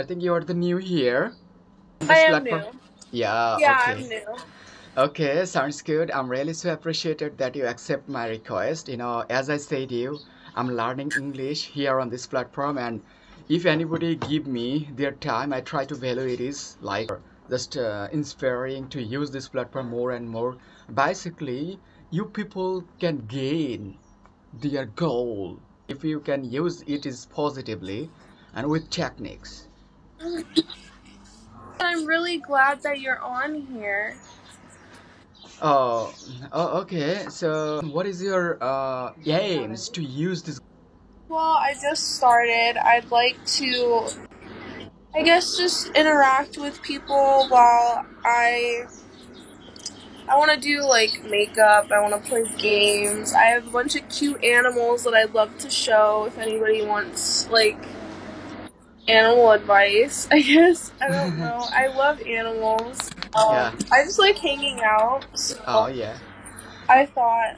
think you are the new here on I this am platform. new. Yeah, Yeah, I'm okay. new. Okay, sounds good. I'm really so appreciated that you accept my request. As I said you, I'm learning English here on this platform, and if anybody give me their time, I try to value it is like just inspiring to use this platform more and more. Basically, you people can gain their goal if you can use it is positively and with techniques. I'm really glad that you're on here. Oh, oh, okay. So, what is your aims to use this? Well, I just started. I'd like to, I guess, just interact with people while I want to do like makeup. I want to play games. I have a bunch of cute animals that I'd love to show if anybody wants like animal advice. I guess I don't know. I love animals. Yeah. I just like hanging out. Oh, So yeah. I thought,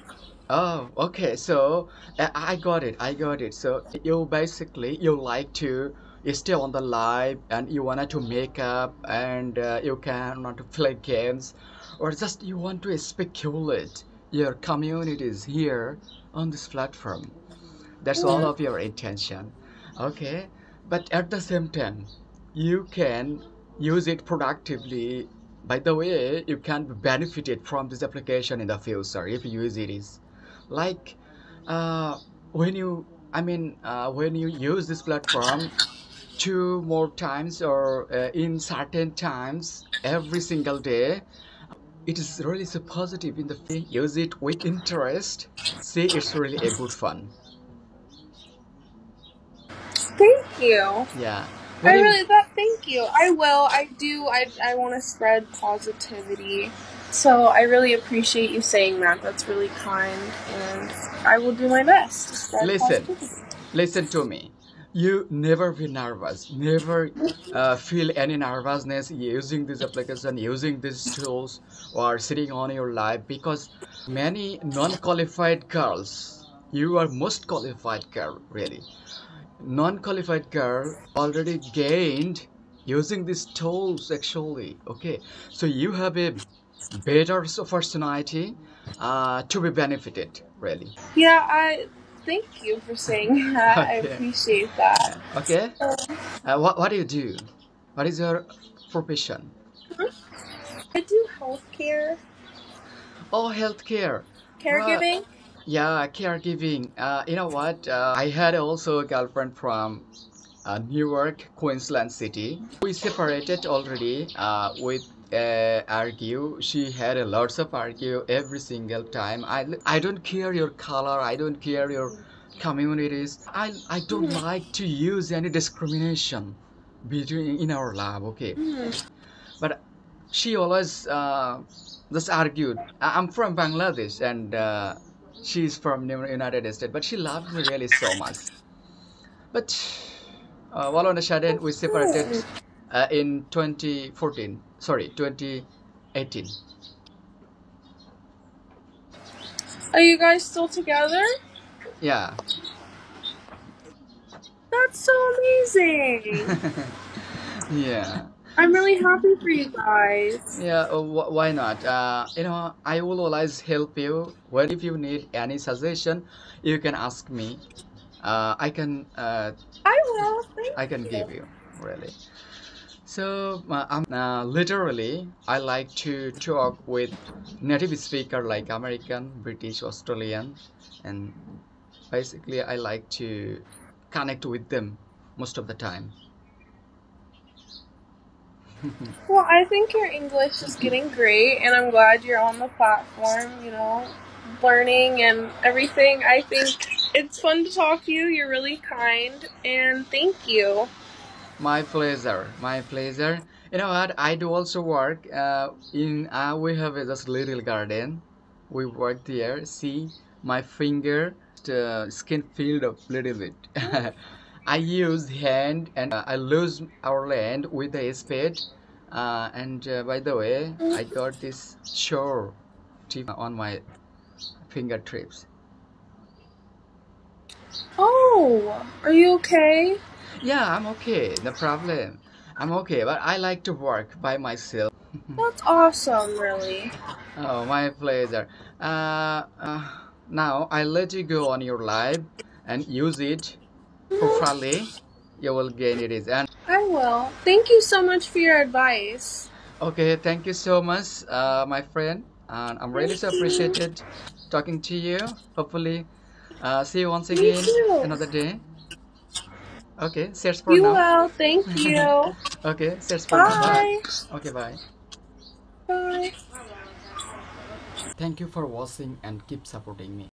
Oh, okay. So, I got it. I got it. So, you basically you like to you stay on the live and you wanted to make up and you can want to play games, or just you want to speculate your communities here on this platform. That's all mm, of your intention. Okay, but at the same time you can use it productively. By the way, you can benefit it from this application in the future if you use it is like uh, when you when you use this platform two more times or in certain times every single day, it is really so positive in the use it with interest. See, it's really a good fun. thank you. Yeah. I What do you? really that. Thank you. I will. I do. I want to spread positivity. So I really appreciate you saying that. That's really kind, and I will do my best to spread Listen, positivity. listen to me. You never be nervous. Never feel any nervousness using this application, using these tools, or sitting on your life because many non-qualified girls. You are most qualified girl, really. Non-qualified girl already gained using these tools actually. Okay, so you have a better opportunity to be benefited, really. Yeah, I thank you for saying that. I Okay. appreciate that. Okay. What do you do? What is your profession? I do healthcare, Oh, healthcare. Uh, caregiving. yeah, caregiving. You know what? I had also a girlfriend from Newark, Queensland City. We separated already with argue. She had a lots of argue every single time. I don't care your color. I don't care your communities. I don't Mhm, like to use any discrimination between in our lab. Okay, mhm. but she always just argued. I'm from Bangladesh and she's from the United States, but she loved me really so much. But all on a sudden, we separated in 2014. Sorry, 2018. Are you guys still together? Yeah. That's so amazing. Yeah. I'm really happy for you guys. Yeah, why not? I will always help you. When if you need any suggestion, you can ask me. I will. Thank I can you. give you really. So I'm literally I like to talk with native speaker like American, British, Australian, and basically I like to connect with them most of the time. Well, I think your English is getting great, and I'm glad you're on the platform, learning and everything. I think it's fun to talk to you. You're really kind, and thank you. My pleasure, my pleasure. You know what? I do also work in. We have a just little garden. We work there. See my finger, skin filled up little bit. I use hand and I lose our land with a spade. And by the way, I got this shore tip on my fingertips. Oh, are you okay? Yeah, I'm okay. No problem. I'm okay, but I like to work by myself. That's awesome, really. Oh, my pleasure. Now I'll let you go on your live and use it Mhm. properly. You will gain it. And I will. Thank you so much for your advice. okay, thank you so much, my friend. And I'm really Thank so you. appreciated talking to you. Hopefully, see you once Me again too. another day. Okay, cheers for You now. will. Thank you. Okay, cheers for now. Bye. Bye. Okay, bye. Bye. Thank you for watching and keep supporting me.